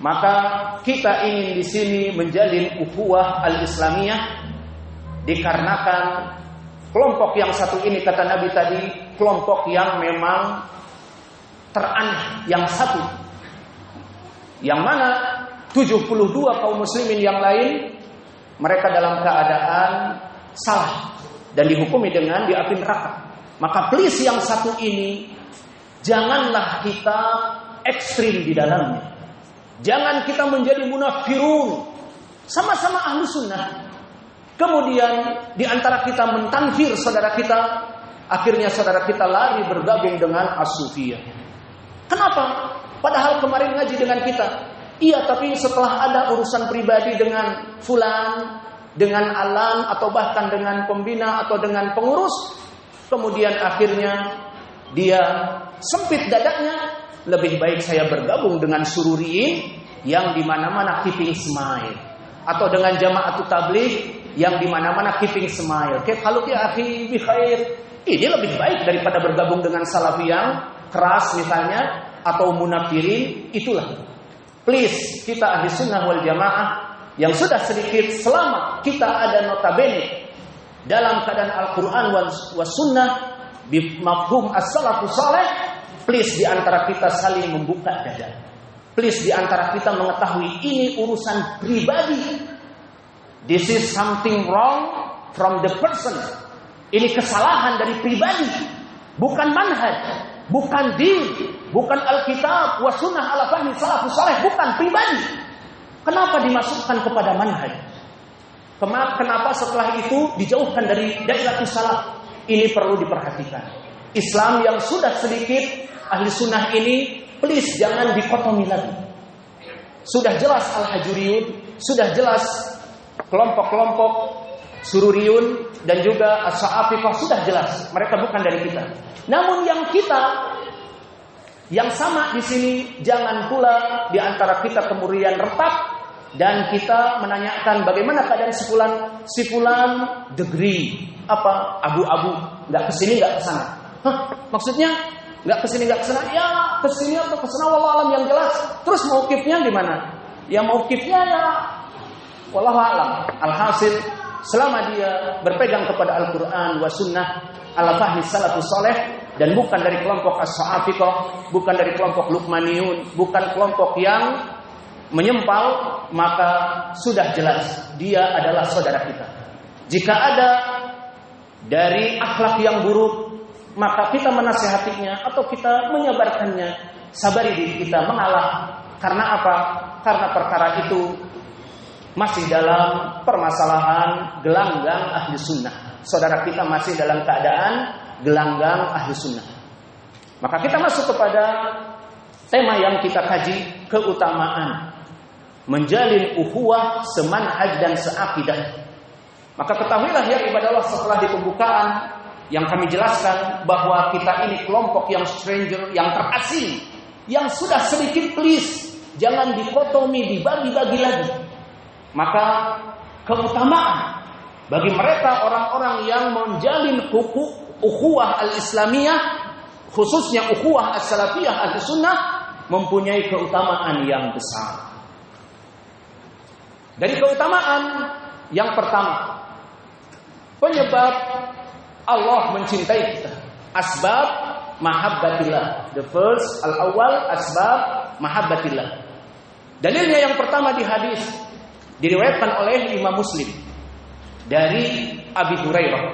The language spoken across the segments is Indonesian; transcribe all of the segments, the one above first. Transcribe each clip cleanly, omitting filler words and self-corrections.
Maka kita ingin di sini menjalin ukhuwah al-Islamiyah dikarenakan kelompok yang satu ini, kata Nabi tadi, kelompok yang memang teraneh, yang satu, yang mana 72 kaum muslimin yang lain mereka dalam keadaan salah dan dihukumi dengan di api neraka. Maka please yang satu ini janganlah kita ekstrim di dalamnya. Jangan kita menjadi munafirun, sama-sama ahlu sunnah. Kemudian di antara kita mentanfir saudara kita, akhirnya saudara kita lari bergabung dengan as-sufiyah. Kenapa? Padahal kemarin ngaji dengan kita. Iya, tapi setelah ada urusan pribadi dengan fulan, dengan alan, atau bahkan dengan pembina atau dengan pengurus, kemudian akhirnya dia sempit dadanya. Lebih baik saya bergabung dengan sururiin yang di mana-mana keeping smile, atau dengan jama'atut tabligh yang di mana-mana keeping smile. Kalau ya akhi bi khair, ini lebih baik daripada bergabung dengan salafi yang keras misalnya atau munafirin. Itulah. Please, kita ahli sunnah wal jamaah yang sudah sedikit, selama kita ada notabene dalam keadaan Al-Quran was sunnah bimafhum as-salafus saleh, please di antara kita saling membuka dada. Please di antara kita mengetahui ini urusan pribadi. This is something wrong from the person. Ini kesalahan dari pribadi, bukan manhaj, bukan din, bukan Alkitab wa sunnah ala fahmi salafus saleh, bukan pribadi. Kenapa dimasukkan kepada manhaj? Kenapa setelah itu dijauhkan dari dairatus salaf? Ini perlu diperhatikan. Islam yang sudah sedikit ahli sunnah ini, please jangan dikotomi lagi. Sudah jelas al-hajuriyun, sudah jelas kelompok-kelompok sururiyun dan juga as-sa'afifah, sudah jelas mereka bukan dari kita. Namun yang kita yang sama di sini, jangan pula di antara kita kemudian retak dan kita menanyakan bagaimana keadaan si fulan degree apa abu-abu, nggak kesini nggak kesana. Maksudnya nggak kesini nggak kesana? Ya kesini atau kesana wallahu alam yang jelas. Terus mauqifnya di mana? Ya mauqifnya ya wallahu alam. Alhasil selama dia berpegang kepada Al-Quran wa sunnah ala fahmi salafus saleh dan bukan dari kelompok as-sa'afiqah, bukan dari kelompok luqmaniyun, bukan kelompok yang menyempal, maka sudah jelas dia adalah saudara kita. Jika ada dari akhlak yang buruk, maka kita menasihatinya atau kita menyabarkannya. Sabari diri kita mengalah. Karena apa? Karena perkara itu masih dalam permasalahan gelanggang ahli sunnah. Saudara kita masih dalam keadaan gelanggang ahli sunnah. Maka kita masuk kepada tema yang kita kaji, keutamaan menjalin ukhuwah semanhaj dan seakidah. Maka ketahuilah ya ibadah Allah, setelah di pembukaan yang kami jelaskan bahwa kita ini kelompok yang stranger, yang terasing, yang sudah sedikit, please jangan dikotomi, dibagi-bagi lagi. Maka keutamaan bagi mereka orang-orang yang menjalin ukhuwah al-Islamiyah, khususnya ukhuwah as-salafiyah al-sunnah, mempunyai keutamaan yang besar. Dari keutamaan yang pertama, penyebab Allah mencintai kita, asbab mahabbatillah. The first, al-awwal, asbab mahabbatillah. Dalilnya yang pertama di hadis diriwayatkan oleh Imam Muslim dari Abi Hurairah.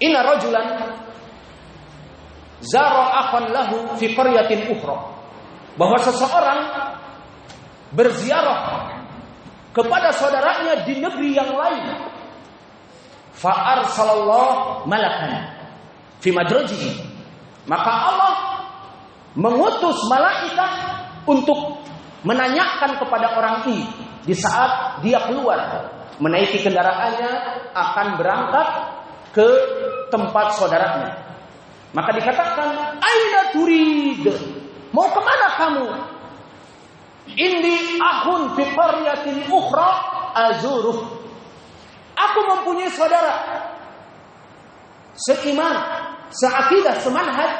Inna rajulan zara akhan lahu fi qaryatin ukhra. Bahwa seseorang berziarah kepada saudaranya di negeri yang lain. Fa arsalallahu malakan fi madrajihi. Maka Allah mengutus malaikat untuk menanyakan kepada orang ini di saat dia keluar menaiki kendaraannya akan berangkat ke tempat saudaranya. Maka dikatakan, aina turid? Mau kemana kamu? Indi akhun fi qaryatin ukhra azuruh. Aku mempunyai saudara seiman, seakidah, semanhaj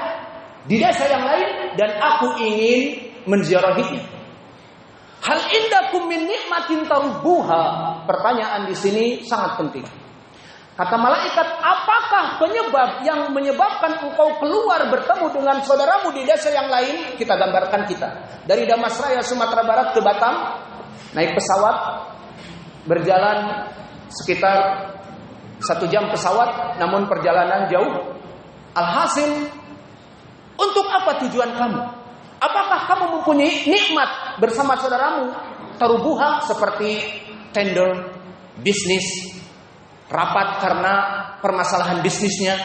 di desa yang lain dan aku ingin menziarahinya. Hal indakum min nikmatin tarubbuha. Pertanyaan di sini sangat penting. Kata malaikat, apakah penyebab yang menyebabkan engkau keluar bertemu dengan saudaramu di desa yang lain? Kita gambarkan kita. Dari Damasraya, Sumatera Barat ke Batam, naik pesawat, berjalan sekitar 1 jam pesawat, namun perjalanan jauh. Alhasil, untuk apa tujuan kamu? Apakah kamu mempunyai nikmat bersama saudaramu? Tarubuha seperti tender, bisnis, rapat karena permasalahan bisnisnya,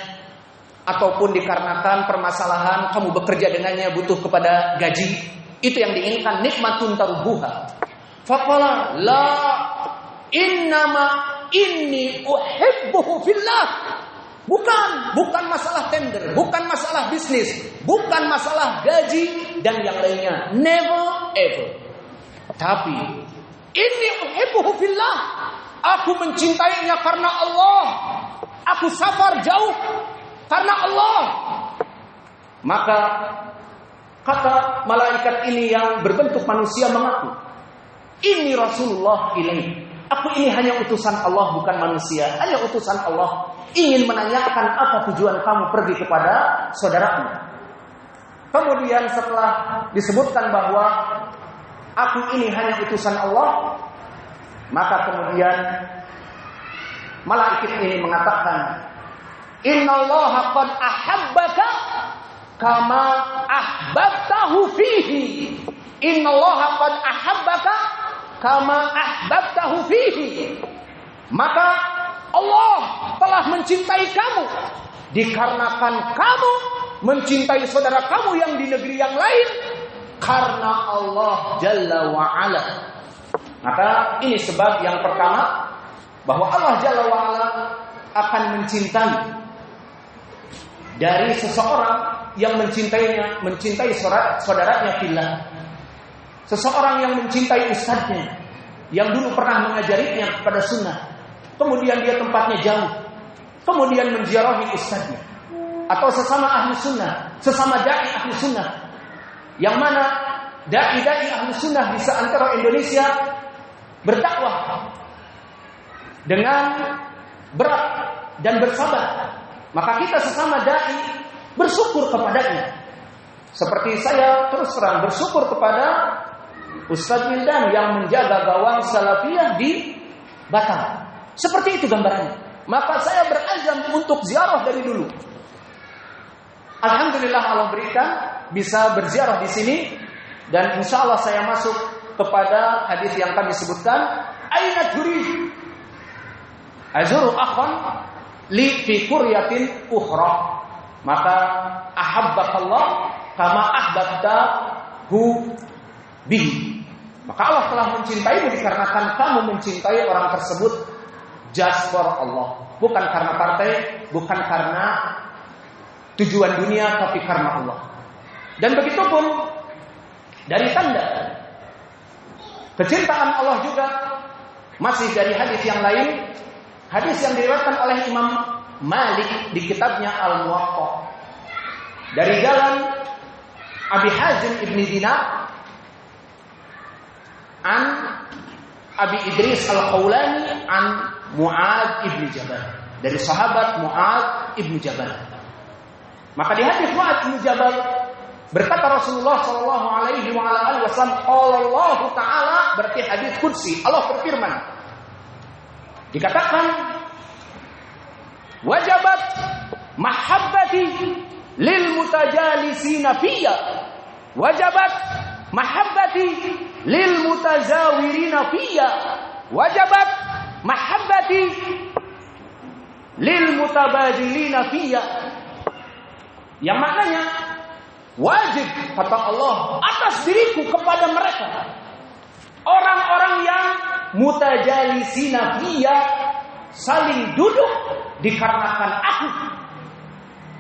ataupun dikarenakan permasalahan kamu bekerja dengannya butuh kepada gaji. Itu yang diinginkan, nikmatun tarubuha. Faqala la innama inni uhibbuhu fillah. Bukan masalah tender, bukan masalah bisnis, bukan masalah gaji dan yang lainnya. Never ever. Tapi inni uhibbuhu fillah. Aku mencintainya karena Allah. Aku safar jauh karena Allah. Maka kata malaikat ini yang berbentuk manusia mengaku, ini Rasulullah ini. Aku ini hanya utusan Allah, bukan manusia. Hanya utusan Allah. Ingin menanyakan apa tujuan kamu pergi kepada saudaramu. Kemudian setelah disebutkan bahwa aku ini hanya utusan Allah, maka kemudian malaikat ini mengatakan, innallaha qad ahabbaka kama ahbabtahu fihi. Innallaha qad ahabbaka kama ahbabtahu fihi. Maka Allah telah mencintai kamu dikarenakan kamu mencintai saudara kamu yang di negeri yang lain karena Allah Jalla wa'ala. Maka ini sebab yang pertama bahwa Allah Jalla wa'ala akan mencintai dari seseorang yang mencintai saudaranya fillah. Seseorang yang mencintai ustadznya yang dulu pernah mengajarinya kepada sunnah, kemudian dia tempatnya jauh, kemudian menziarahi ustadznya, atau sesama ahli sunnah, sesama dai ahli sunnah, yang mana dai ahli sunnah di seantero Indonesia berdakwah dengan berat dan bersabar. Maka kita sesama dai bersyukur kepadanya. Seperti saya terus terang bersyukur kepada Ustaz Wildan yang menjaga gawang salafiyah di Batam. Seperti itu gambarannya. Maka saya berazam untuk ziarah dari dulu. Alhamdulillah Allah berikan bisa berziarah di sini, dan insya Allah saya masuk kepada hadis yang kami sebutkan. Aina turid? Azuru akhon li fi quryatin ukhra. Maka ahabbakallah kama ahbabtahu bihi. Maka Allah telah mencintaimu dikarenakan kamu mencintai orang tersebut just for Allah. Bukan karena partai, bukan karena tujuan dunia, tapi karena Allah. Dan begitu pun dari tanda kecintaan Allah juga masih dari hadis yang lain, hadis yang diriwayatkan oleh Imam Malik di kitabnya Al-Muwatta dari jalan Abi Hazim ibni Dinar an Abi Idris Al-Khawlani an Mu'ad ibni Jabal, dari sahabat Mu'ad ibni Jabal. Maka di hadis Mu'ad ibni Jabal berkata Rasulullah sallallahu alaihi wasallam, Allah Ta'ala, berarti hadis qudsi, Allah berfirman, dikatakan wajabat mahabbati lil mutajalisina fiyya, wajabat mahabbati lil mutazawirina fiyya, wajabat mahabbati lil mutabadilina fiyya. Yang maknanya wajib kata Allah atas diriku kepada mereka, orang-orang yang mutajalisina fiyya, saling duduk dikarenakan aku,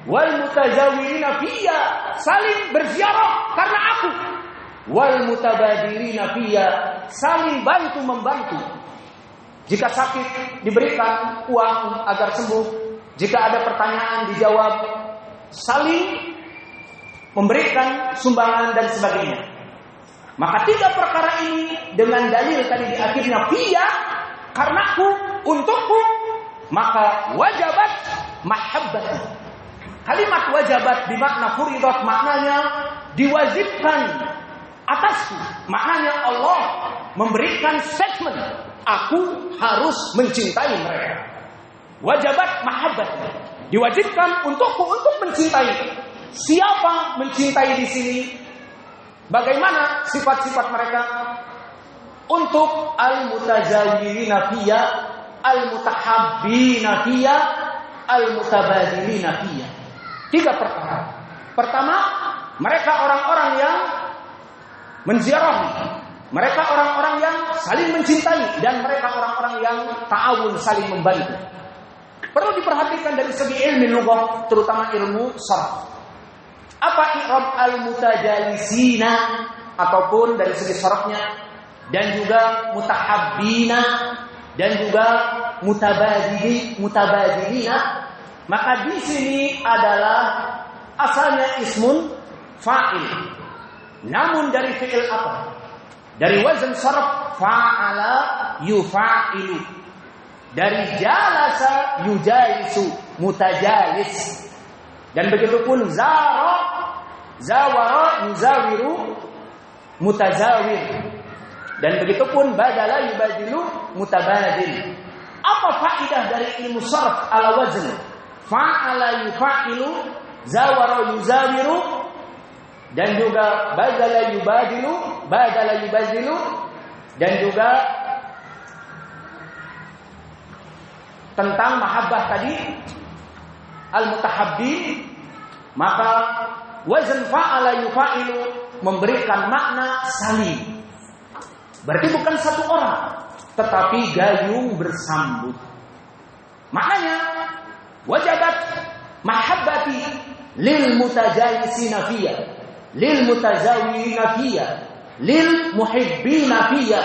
wal mutazawirina fiyya, saling berziarah karena aku, wal mutabadilina fiyya, saling bantu membantu. Jika sakit diberikan uang agar sembuh, jika ada pertanyaan dijawab, saling memberikan sumbangan dan sebagainya. Maka 3 perkara ini dengan dalil tadi di akhirnya fiya, karenaku, untukku, maka wajabat mahabbah. Kalimat wajabat dimakna furidat, maknanya diwajibkan atasku. Maknanya Allah memberikan statement, aku harus mencintai mereka. Wajabat mahabbah, diwajibkan untukku untuk mencintai. Siapa mencintai di sini? Bagaimana sifat-sifat mereka? Untuk al-mutajawirina fiyya, al-mutahabbina fiyya, al-mutabadilina fiyya. 3 perkara. Pertama, mereka orang-orang yang menziarahi. Mereka orang-orang yang saling mencintai. Dan mereka orang-orang yang ta'awun, saling membantu. Perlu diperhatikan dari segi ilmu lughah, terutama ilmu sharaf. Apa i'rab al-mutajalisina, ataupun dari segi sharafnya, dan juga mutahabbina, dan juga mutabadilina. Maka di sini adalah asalnya ismun fa'il. Namun dari fi'il apa? Dari wazn sharaf fa'ala yufa'ilu. Dari jalasa yujalisu, mutajalis. Dan begitu pun zawara yuzawiru, mutazawir. Dan begitu pun badala yubadilu, mutabadil. Apa faedah dari ilmu sharaf ala wazn? Fa'ala yufa'ilu, zawara yuzawiru, dan juga badala yubadilu, dan juga tentang mahabbah tadi, al-mutahabbi. Maka wazn fa'ala yufa'ilu memberikan makna saling. Berarti bukan satu orang, tetapi gayung bersambut. Maknanya wajabat mahabbati lil mutajalisina fiyya, lil mutazawirina fiyya, lil muhibbina fiyya,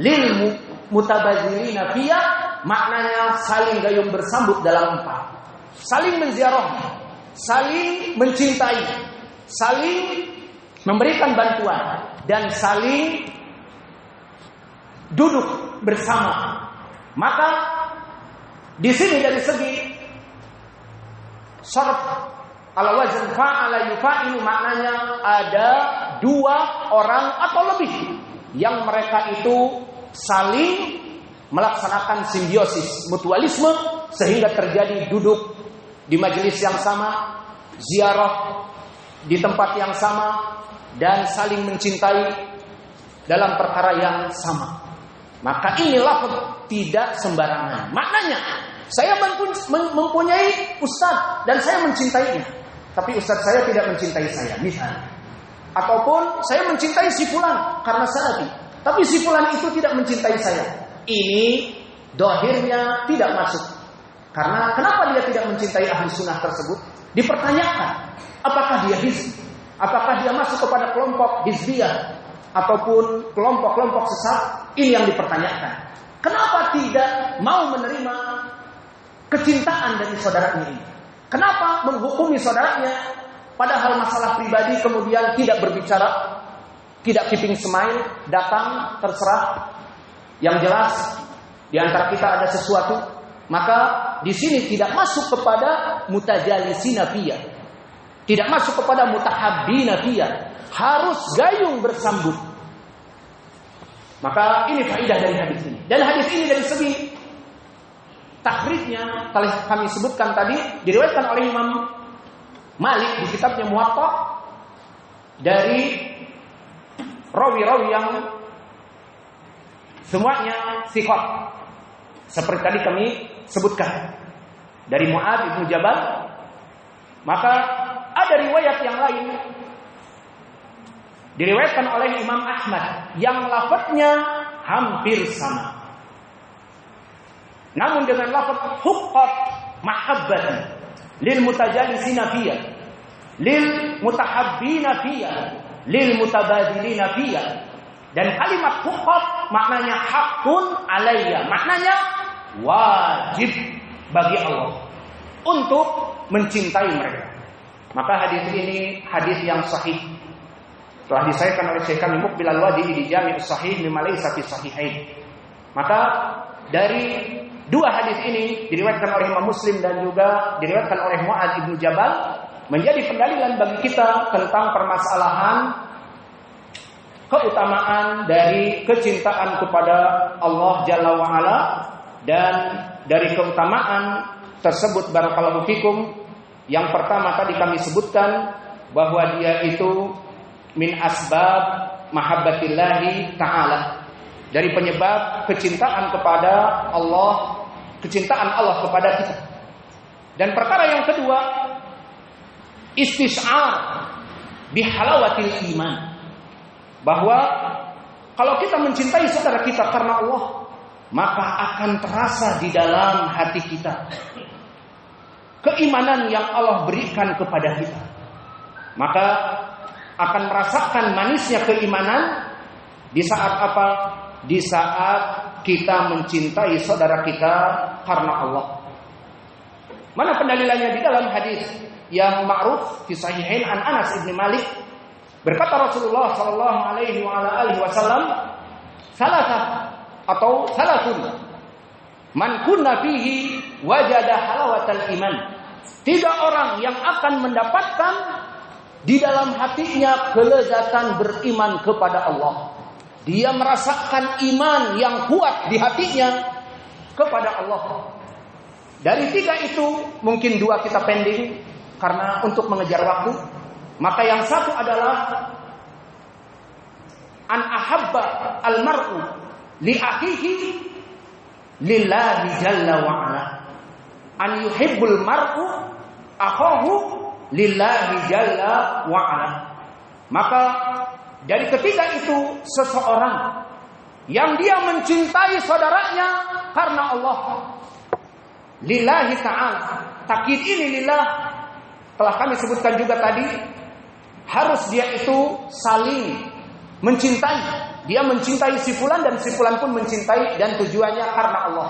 lil mutabadzilina fiyya. Maknanya saling gayung bersambut dalam 4. Saling menziarahi, saling mencintai, saling memberikan bantuan, dan saling duduk bersama. Maka di sini dari segi sharaf ala wazn fa'ala yufa'ilu, maknanya ada 2 orang atau lebih yang mereka itu saling melaksanakan simbiosis, mutualisme, sehingga terjadi duduk di majelis yang sama, ziarah di tempat yang sama, dan saling mencintai dalam perkara yang sama. Maka ini lafaz tidak sembarangan. Maknanya, saya mempunyai ustaz dan saya mencintainya, tapi ustaz saya tidak mencintai saya, misalnya. Ataupun saya mencintai si fulan karena salafi, tapi si fulan itu tidak mencintai saya. Ini dohirnya tidak masuk. Karena kenapa dia tidak mencintai ahli sunnah tersebut? Dipertanyakan, apakah dia hizbi? Apakah dia masuk kepada kelompok hizbiyah ataupun kelompok-kelompok sesat? Ini yang dipertanyakan. Kenapa tidak mau menerima kecintaan dari saudaranya ini? Kenapa menghukumi saudaranya padahal masalah pribadi kemudian tidak berbicara, tidak keeping smile, datang terserah. Yang jelas di antara kita ada sesuatu, maka di sini tidak masuk kepada mutajalisina fiyya, tidak masuk kepada mutahabbina fiyya, harus gayung bersambut. Maka ini faedah dari hadis ini. Dan hadis ini dari segi takhrijnya telah kami sebutkan tadi, diriwayatkan oleh Imam Malik di kitabnya Muwatta dari rawi-rawi yang semuanya thiqat. Seperti tadi kami sebutkan dari Mu'adz bin Jabal. Maka ada riwayat yang lain diriwayatkan oleh Imam Ahmad yang lafadznya hampir sama, namun dengan lafadz huqqat mahabbatan lil mutajalisina fiyya, lil mutahabbina fiyya, lil mutabadilina fiyya. Dan kalimat huqqat maknanya hakun alayya, maknanya wajib bagi Allah untuk mencintai mereka. Maka hadis ini hadis yang sahih. Telah disahihkan oleh Syekh kami Muqbil Al-Wadi'i di Jami' As-Sahih mimma laysa fi Sahihain. Maka dari dua hadis ini diriwayatkan oleh Imam Muslim dan juga diriwayatkan oleh Mu'adz bin Jabal menjadi pendalilan bagi kita tentang permasalahan keutamaan dari kecintaan kepada Allah Jalla wa Ala, dan dari keutamaan tersebut barakallahu fikum yang pertama tadi kami sebutkan bahwa dia itu min asbab mahabbatillahi ta'ala, dari penyebab kecintaan kepada Allah, kecintaan Allah kepada kita. Dan perkara yang kedua, istish'ar bihalawatil iman, bahwa kalau kita mencintai saudara kita karena Allah, maka akan terasa di dalam hati kita keimanan yang Allah berikan kepada kita. Maka akan merasakan manisnya keimanan di saat apa? Di saat kita mencintai saudara kita karena Allah. Mana pendalilannya? Di dalam hadis yang ma'ruf fi sahihain an Anas bin Malik, berkata Rasulullah sallallahu alaihi wa ala alihi wasallam, salatun man kunna fihi wajada halawatal iman. 3 orang yang akan mendapatkan di dalam hatinya kelezatan beriman kepada Allah. Dia merasakan iman yang kuat di hatinya kepada Allah. Dari 3 itu mungkin 2 kita pending karena untuk mengejar waktu. Maka yang satu adalah an ahabba al-mar'u li akhihi lillahi jalla wa ala. An yuhibbul mar'u akhahu lillahi jalla wa ala. Maka dari ketiga itu seseorang yang dia mencintai saudaranya karena Allah, lillahi ta'ala. Takkid ini lillah telah kami sebutkan juga tadi, harus dia itu saling mencintai. Dia mencintai si fulan dan si fulan pun mencintai, dan tujuannya karena Allah,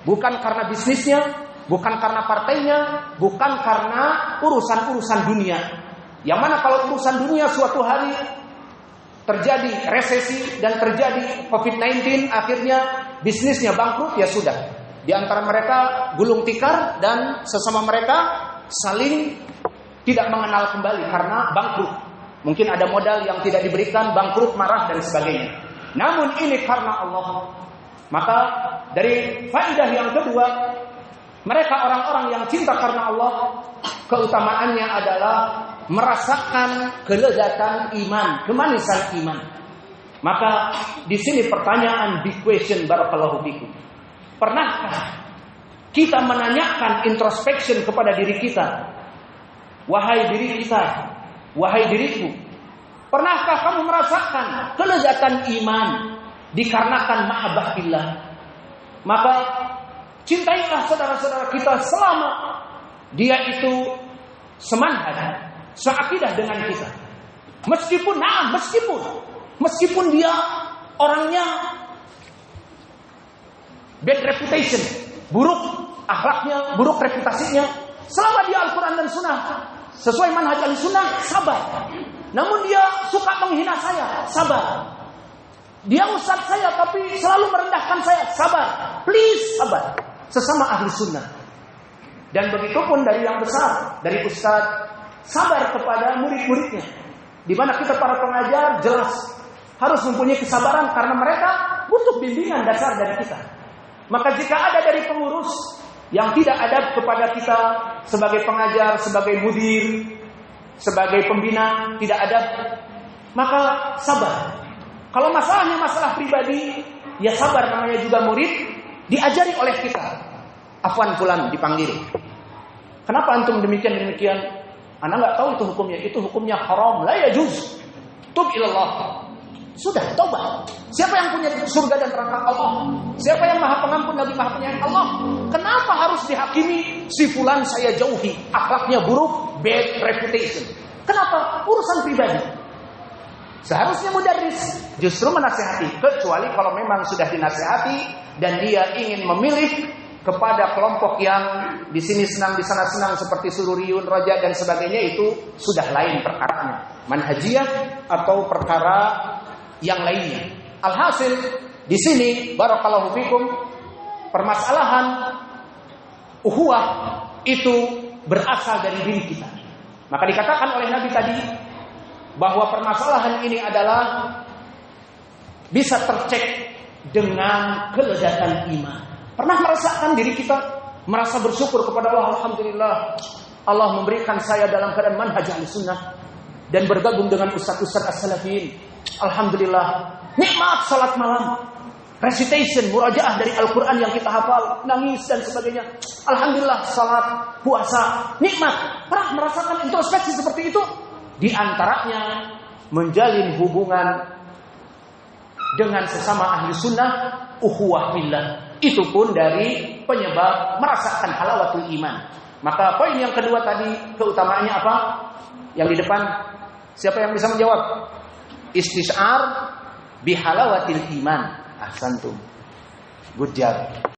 bukan karena bisnisnya, bukan karena partainya, bukan karena urusan-urusan dunia. Yang mana kalau urusan dunia suatu hari terjadi resesi dan terjadi COVID-19, akhirnya bisnisnya bangkrut, ya sudah. Di antara mereka gulung tikar dan sesama mereka saling tidak mengenal kembali karena bangkrut. Mungkin ada modal yang tidak diberikan, bangkrut, marah dan sebagainya. Namun ini karena Allah. Maka dari faedah yang kedua, mereka orang-orang yang cinta karena Allah, keutamaannya adalah merasakan kelezatan iman, kemanisan iman. Maka di sini pertanyaan, big question, barakallahu fikum. Pernahkah kita menanyakan introspection kepada diri kita? Wahai diri kita, wahai diriku, pernahkah kamu merasakan kelezatan iman dikarenakan mahabbah billah? Maka cintailah saudara-saudara kita selama dia itu semanhaj, seakidah dengan kita. Meskipun dia orangnya bad reputation, buruk akhlaknya, buruk reputasinya, selama dia Al-Quran dan Sunnah, sesuai manhaj Al-Sunnah, sabar. Namun dia suka menghina saya, sabar. Dia ustaz saya tapi selalu merendahkan saya, sabar. Please, sabar. Sesama ahli sunnah. Dan begitu pun dari yang besar, dari ustaz, sabar kepada murid-muridnya. Di mana kita para pengajar jelas harus mempunyai kesabaran karena mereka butuh bimbingan dasar dari kita. Maka jika ada dari pengurus yang tidak adab kepada kita sebagai pengajar, sebagai mudir, sebagai pembina, tidak adab, maka sabar. Kalau masalahnya masalah pribadi, ya sabar, namanya juga murid, diajari oleh kita. Afwan fulan dipanggil. Kenapa antum demikian? Ana enggak tahu itu hukumnya. Itu hukumnya haram, la yajuz. Tub ilallah. Sudah, tobat. Siapa yang punya surga dan neraka? Allah. Siapa yang Maha Pengampun, Nabi Maha Penyayang? Allah. Kenapa harus dihakimi si fulan saya jauhi, akhlaknya buruk, bad reputation? Kenapa? Urusan pribadi. Seharusnya mudarris justru menasihati, kecuali kalau memang sudah dinasihati dan dia ingin memilih kepada kelompok yang di sini senang, di sana senang, seperti sururiyun, roja dan sebagainya, itu sudah lain perkaranya. Manhajiyah atau perkara yang lainnya. Alhasil di sini barakallahu fikum, permasalahan ukhuwah itu berasal dari diri kita. Maka dikatakan oleh Nabi tadi bahwa permasalahan ini adalah bisa tercek dengan kelezatan iman. Pernah merasakan diri kita merasa bersyukur kepada Allah, alhamdulillah Allah memberikan saya dalam keadaan manhaj Ahlussunnah dan bergabung dengan ustaz-ustaz as-salafiyin. Alhamdulillah, nikmat salat malam, recitation, murajaah dari Al-Quran yang kita hafal, nangis dan sebagainya. Alhamdulillah, salat, puasa, nikmat. Pernah merasakan introspeksi seperti itu? Di antaranya menjalin hubungan dengan sesama ahli sunnah, ukhuwah billah. Itu pun dari penyebab merasakan halawatul iman. Maka poin yang kedua tadi, keutamaannya apa? Yang di depan, siapa yang bisa menjawab? Istish'ar bihalawatil iman. Ahsantum. Good job.